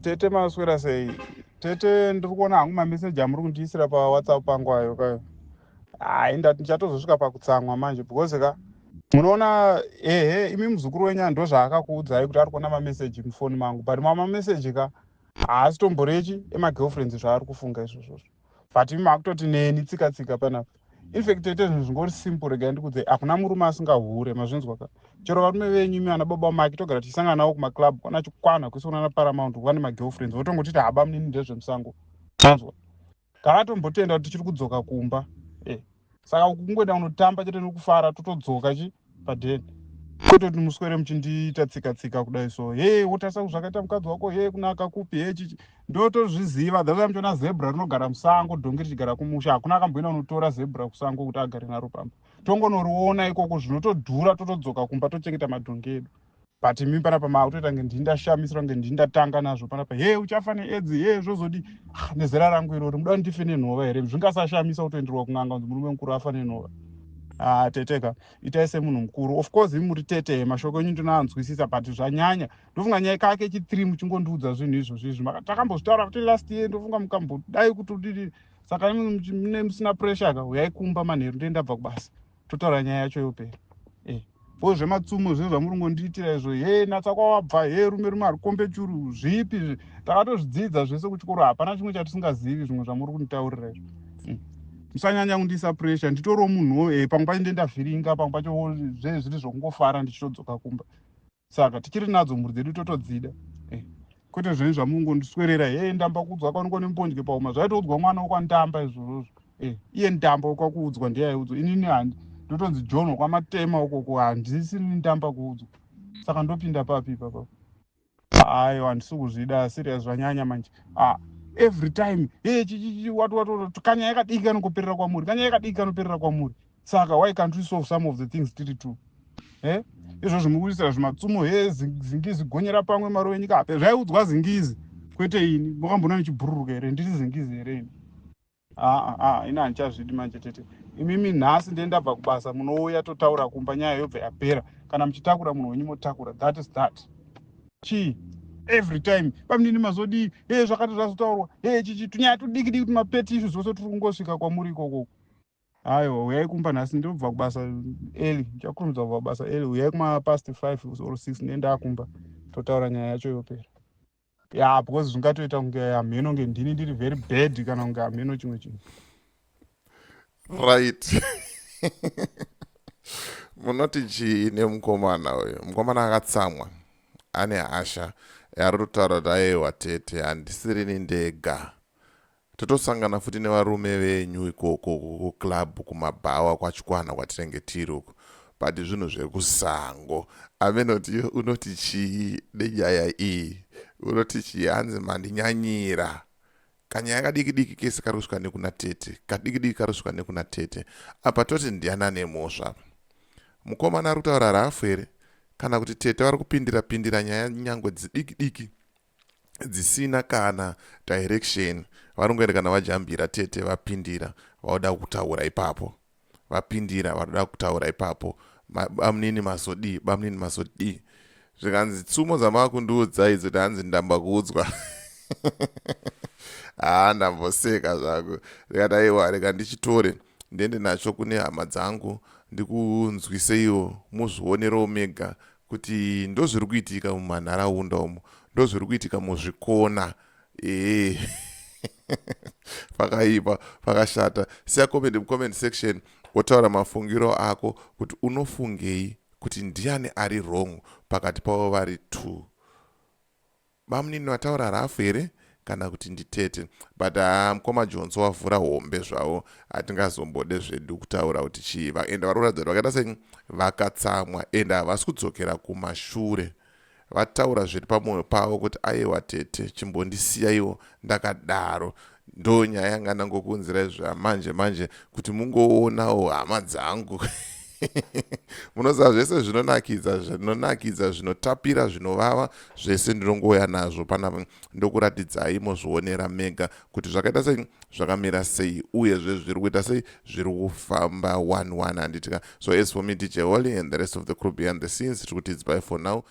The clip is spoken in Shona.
Tete maswera sei. Tete ndiri kuona hangu mameseji amuri kundiisira paWhatsApp pangu ayo kayo. Ndati ndichatozosvika pakutsamwa manje because munoona imi muzukuru wenyu ndo zvaakakuudzai kuti ari kuona mameseji mufoni mangu, but mameseji haasi tomborechi emagirlfriends zvaari kufunga izvozvo, but imi makutoti neni tsika panapa. In fact tete zvinhu zvingori simple, regai ndikuudzei, hakuna murume asingahure, mazvinzwa ka. Chero varume venyu imi ana baba make togara tichisangana navo kumaclub kwana chikwana kuisonana paramount vane magirlfriends votongotiti haba munini ndezvemusango, mazvinzwa. Ngavatombotenda kuti tichiri kudzoka kumba. Saka kungoenda kunotamba chete nokufara totodzoka padheni. Kwete kuti muswere muchindiita tsika kudai so. Wotarisa zvakaita mukadzi wako, kunaka kupi, chichi. Ndotozviziva, that's why muchiona zebra rinogara musango, dhongi richigara kumusha. Hakuna akamboenda kunotora zebra kusango kuti agare naro pamba. Tongonoriona ikoko zvinotodhura totodzoka kumba tochengeta madhongi edu. But imi panapa makutoita ngendindashamisira ngendindatanga nazvo panapa. Uchafa needzi, zvozodi nezera rangu irori, muda ndife nenhova here. Zvingasashamisa kutoenderwa kung'anga kuti murume mukuru afa nenhova. Teteka itai semunhu mukuru. Of course imi muri tete, mashoko enyu ndinoanzwisisa, but zvanyanya. Ndofunga nyaya kake chi3 muchingondiudza zvinhu izvozvi. Takambozvitaura kuti last year ndofunga mukambodai kuti saka mune musina pressure uyai kumba manheru ndabva kubasa. Totaura nyaya yacho yopera. Bo zvematsumo zvezvo zvamuri kungondiitira izvo, natsa kwawabva, rume ari kombe churu, zvipi takatozvidzidza zvese kuchikoro, hapana chimwe chatisingazivi zvimwe zvamuri kunditaurira izvo. Musanyanya kundiisa pressure, nditoriwo munhuwo, pamwe pacho ndendavhiringa, pamwe pacho zviri zvokungofara ndichitodzoka kumba. Saka tichiri nadzo mhuri dzedu totodzida. Kwete zvenyu zvamungondiswerera, ndamba kuudzwa kwanongo nembondye pauma, zvaitoudzwa mwana wokwandamba izvozvo. Iye ndamba wakaudzwa ndiyaiudzwa, inini handi. Ndotonzi John wakamatema ukoko, handisiri ndamba kuudzwa. Saka ndopinda papi ipapo. Aiwa, handisi kuzvida serious zvanyanya manje. Every time watu kanya yakadiki kanoperera kwamuri. Saka why can't we solve some of the things tiri tu? Izvozvo mukuisira zvimatsumo, zingizi gonyera pamwe maro wenyika ape zvaiudzwa zingizi. Kwete ini makambona nichibhururuka here, ndiri zingizi here ini. Ina handichazvidi manje tete. Imimi nhasi ndendabva kubasa munouya totaura kumba nyaya yobva yapera. Kana muchitakura munhu wenyu motakura, that is that. Every time pamunini mazodi zvakati zvazotaurwa, chichi tunyaya tudiki kuti mapeti issues zvose tiri kungosvika kwamuri ikoko. Aiwa, uyai kumba nhasi ndobva kubasa early, ndichakurumidza kubva kubasa early, uyai past 5 or 6 ndenda kumba totaura nyaya yacho yopera. Because zvingatoita kunge hamheno ndini ndiri very bad kana kunge hamheno chimwe chinhu. Right. Munotichii nemukomana uyu. Mukomana akatsamwa, ane hasha yari kutaura kuti aiwa tete, handisiri ndega. Totosangana futi nevarume venyu ikoko kuclub, kumabhawa, kwachikwana kwatinenge tiri uko. But zvinhu zvekusango. Amenoti unoti chii nenyaya iyi. Unoti chii hanzi mandinyanyira. Kanyaya kadiki kese kari kusvika nekuna tete. Kadiki kari kusvika nekuna tete. Apa toti ndiana nemhosva. Mukomana ari kutaura rafu here. Kana kuti tete vari kupindira nyaya nyangwe dzidiki dzisina kana direction. Varongoenda kana vajambira tete vapindira vauda kutaura ipapo. Vapindira vauda kutaura ipapo. Bamunini masodi. Zvikanzi tsumo dzamakundiudza idzi kuti hanzi ndamba kuudzwa. Ndamboseka zvangu. Ndikati aiwa rega ndichitore ndiende nacho kune hama dzangu ndikunzwiseiwo muzvionerewo mega kuti ndozviri kuitika mumanharaunda umo, ndozviri kuitika muzvikona. Pakaipa, pakashata. Siya comment mucomment section wotaura mafungiro ako kuti unofungei kuti ndiani ari wrong pakati pavo vari 2. Bamunini vataura rafu here kana kuti nditete. But mukoma Jones wavhura hombe zvavo, hatingazombode zvedu kutaura kuti chiva. Ende varoratidza kuti vakaita sei vakatsamwa, ende havasi kudzokera kumashure. Vataura zviri pamwoyo pavo kuti aiwa tete, chimbondisiyaiwo ndakadaro. Ndo nyaya yanga ndangokuunzirai zvamanje kuti mungoonawo hama dzangu. Munoziva zvese zvinonakidza, zvinotapira, zvinovava, zvese ndinongouya nazvo panapa ndokuratidzai mozvionera mega kuti zvakaita sei, zvakamira sei, uye zviri kuita sei, zviri kufamba 1-1 handitika. So as for me, DJ Wally and the rest of the crew behind the scenes, tiri kuti it's bye for now.